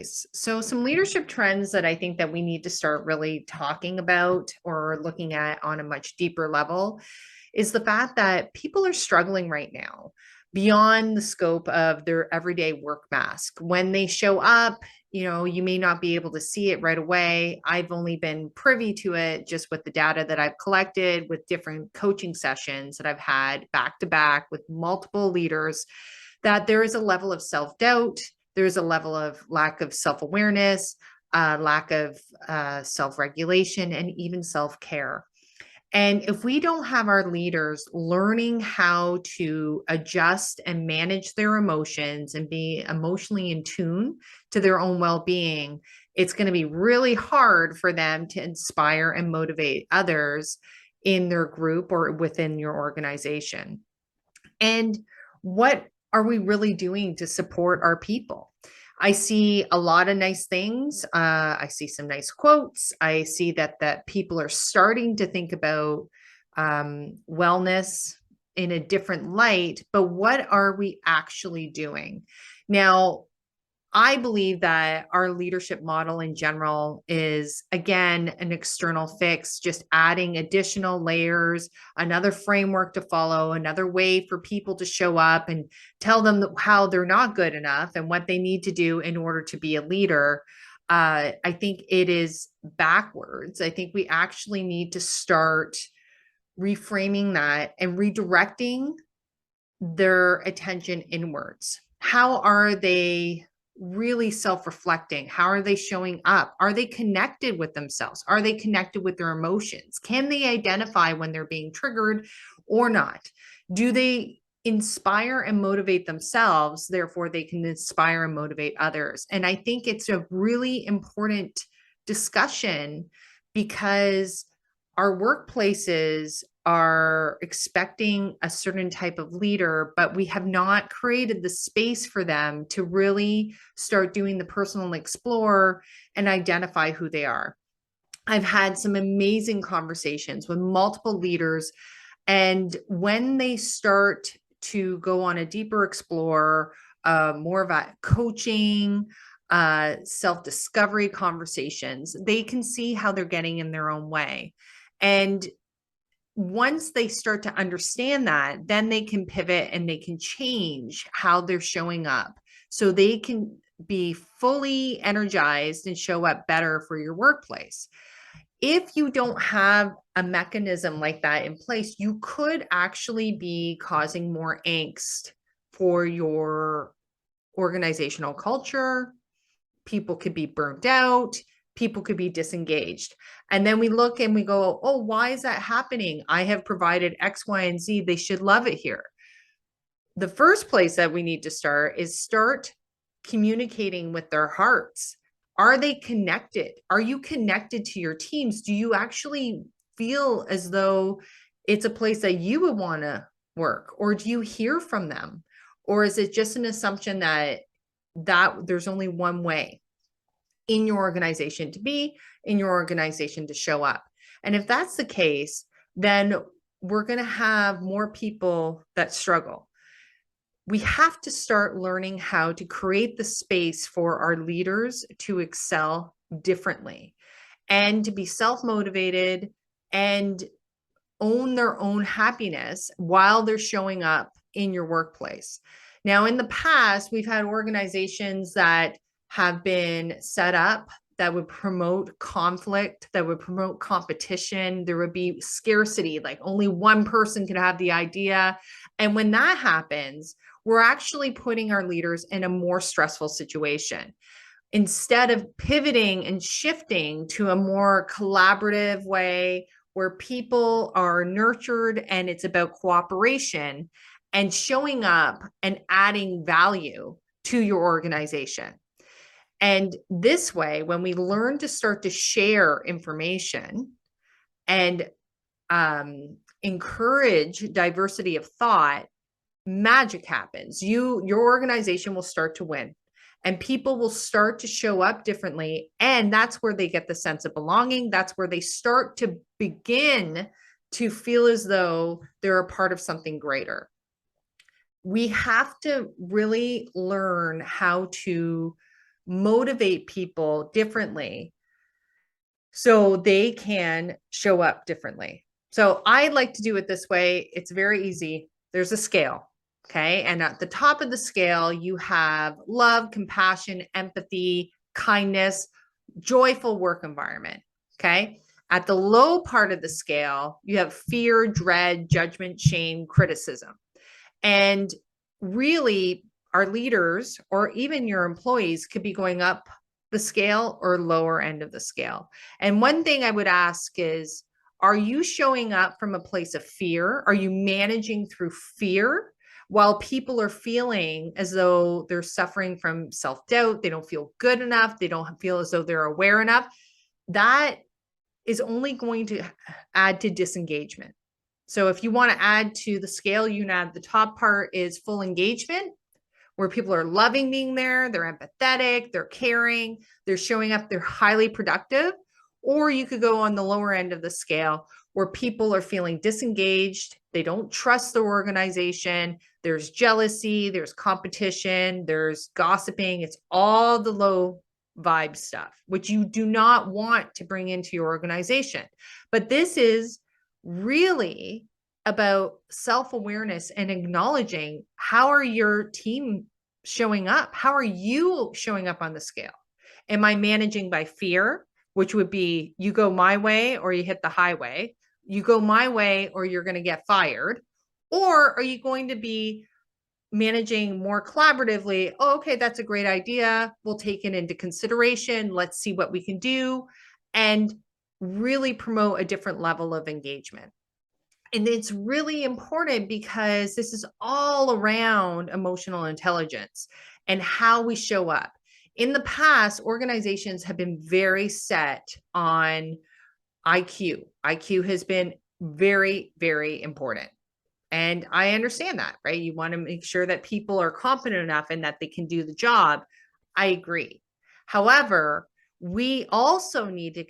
So some leadership trends that I think that we need to start really talking about or looking at on a much deeper level is the fact that people are struggling right now beyond the scope of their everyday work mask. When they show up, you may not be able to see it right away. I've only been privy to it just with the data that I've collected with different coaching sessions that I've had back to back with multiple leaders, that there is a level of self-doubt. There's a level of lack of self-awareness, lack of self-regulation, and even self-care. And if we don't have our leaders learning how to adjust and manage their emotions and be emotionally in tune to their own well-being, it's going to be really hard for them to inspire and motivate others in their group or within your organization. And what are we really doing to support our people? I see a lot of nice things. I see some nice quotes. I see that people are starting to think about wellness in a different light, but what are we actually doing? Now, I believe that our leadership model in general is, again, an external fix, just adding additional layers, another framework to follow, another way for people to show up and tell them how they're not good enough and what they need to do in order to be a leader. I think it is backwards. I think we actually need to start reframing that and redirecting their attention inwards. How are they really self-reflecting? How are they showing up? Are they connected with themselves? Are they connected with their emotions? Can they identify when they're being triggered or not? Do they inspire and motivate themselves? Therefore, they can inspire and motivate others. And I think it's a really important discussion because our workplaces are expecting a certain type of leader, but we have not created the space for them to really start doing the personal explore and identify who they are. I've had some amazing conversations with multiple leaders, and when they start to go on a deeper explore, more of a coaching, self-discovery conversations, they can see how they're getting in their own way. And once they start to understand that, then they can pivot and they can change how they're showing up so they can be fully energized and show up better for your workplace. If you don't have a mechanism like that in place, you could actually be causing more angst for your organizational culture. People could be burnt out. People could be disengaged. And then we look and we go, oh, why is that happening? I have provided X, Y, and Z. They should love it here. The first place that we need to start is start communicating with their hearts. Are they connected? Are you connected to your teams? Do you actually feel as though it's a place that you would want to work? Or do you hear from them? Or is it just an assumption that there's only one way in your organization to be, in your organization to show up? And if that's the case, then we're going to have more people that struggle. We have to start learning how to create the space for our leaders to excel differently and to be self-motivated and own their own happiness while they're showing up in your workplace. Now, in the past, we've had organizations that have been set up that would promote conflict, that would promote competition. There would be scarcity, like only one person could have the idea. And when that happens, we're actually putting our leaders in a more stressful situation. Instead of pivoting and shifting to a more collaborative way where people are nurtured and it's about cooperation and showing up and adding value to your organization. And this way, when we learn to start to share information and encourage diversity of thought, magic happens. Your organization will start to win and people will start to show up differently. And that's where they get the sense of belonging. That's where they start to begin to feel as though they're a part of something greater. We have to really learn how to motivate people differently so they can show up differently. So I like to do it this way. It's very easy. There's a scale. Okay. And at the top of the scale, you have love, compassion, empathy, kindness, joyful work environment. Okay. At the low part of the scale, you have fear, dread, judgment, shame, criticism. And really, our leaders or even your employees could be going up the scale or lower end of the scale. And one thing I would ask is, are you showing up from a place of fear? Are you managing through fear while people are feeling as though they're suffering from self-doubt? They don't feel good enough. They don't feel as though they're aware enough. That is only going to add to disengagement. So if you want to add to the scale, you can add the top part is full engagement, where people are loving being there, they're empathetic, they're caring, they're showing up, they're highly productive. Or you could go on the lower end of the scale where people are feeling disengaged, they don't trust the organization, there's jealousy, there's competition, there's gossiping, it's all the low vibe stuff, which you do not want to bring into your organization. But this is really about self-awareness and acknowledging, how are your team showing up? How are you showing up on the scale? Am I managing by fear, which would be you go my way or you hit the highway? You go my way or you're going to get fired? Or are you going to be managing more collaboratively? Oh, okay, that's a great idea. We'll take it into consideration. Let's see what we can do, and really promote a different level of engagement. And it's really important because this is all around emotional intelligence and how we show up. In the past, organizations have been very set on IQ. IQ has been very, very important. And I understand that, right? You want to make sure that people are confident enough and that they can do the job. I agree. However, we also need to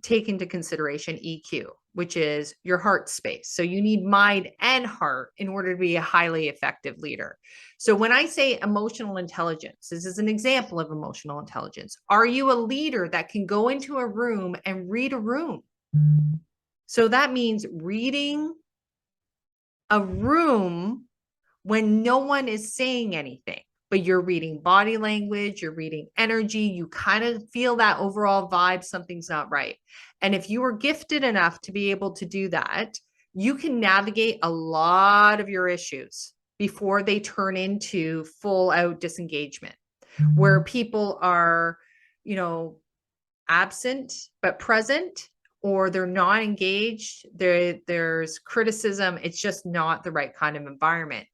take into consideration EQ, which is your heart space. So you need mind and heart in order to be a highly effective leader. So when I say emotional intelligence, this is an example of emotional intelligence. Are you a leader that can go into a room and read a room? So that means reading a room when no one is saying anything, but you're reading body language, you're reading energy, you kind of feel that overall vibe, something's not right. And if you are gifted enough to be able to do that, you can navigate a lot of your issues before they turn into full out disengagement, where people are, absent but present, or they're not engaged, there's criticism. It's just not the right kind of environment.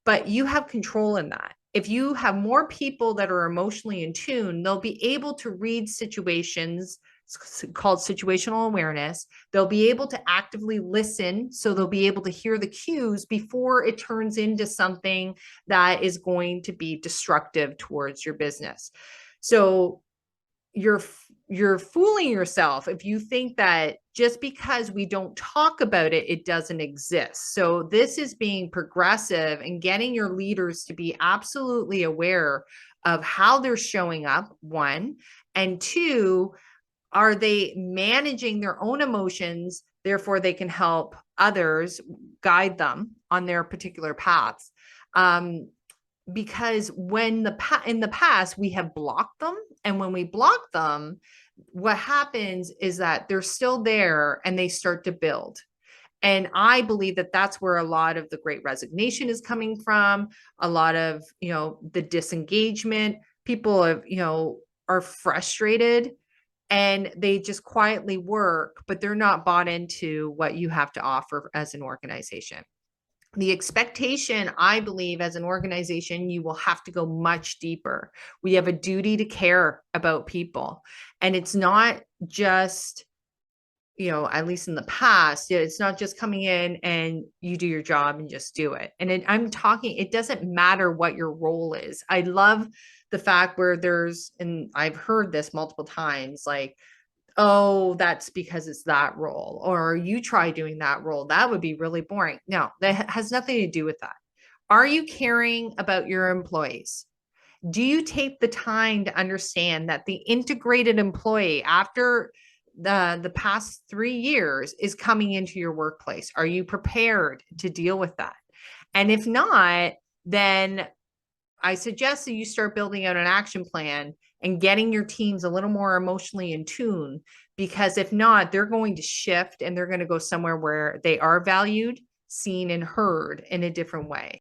But you have control in that. If you have more people that are emotionally in tune, they'll be able to read situations. It's called situational awareness. They'll be able to actively listen. So they'll be able to hear the cues before it turns into something that is going to be destructive towards your business. So you're fooling yourself if you think that just because we don't talk about it, it doesn't exist. So this is being progressive and getting your leaders to be absolutely aware of how they're showing up, one, and two, are they managing their own emotions? Therefore, they can help others, guide them on their particular paths. Because in the past, we have blocked them. And when we block them, what happens is that they're still there and they start to build. And I believe that that's where a lot of the great resignation is coming from. A lot of, the disengagement. People are frustrated and they just quietly work, but they're not bought into what you have to offer as an organization. The expectation, I believe, as an organization, you will have to go much deeper. We have a duty to care about people. And it's not just, at least in the past, it's not just coming in and you do your job and just do it. And it doesn't matter what your role is. I love the fact where and I've heard this multiple times, like, oh, that's because it's that role, or you try doing that role. That would be really boring. No, that has nothing to do with that. Are you caring about your employees? Do you take the time to understand that the integrated employee after the past 3 years is coming into your workplace? Are you prepared to deal with that? And if not, then I suggest that you start building out an action plan and getting your teams a little more emotionally in tune, because if not, they're going to shift and they're going to go somewhere where they are valued, seen, and heard in a different way.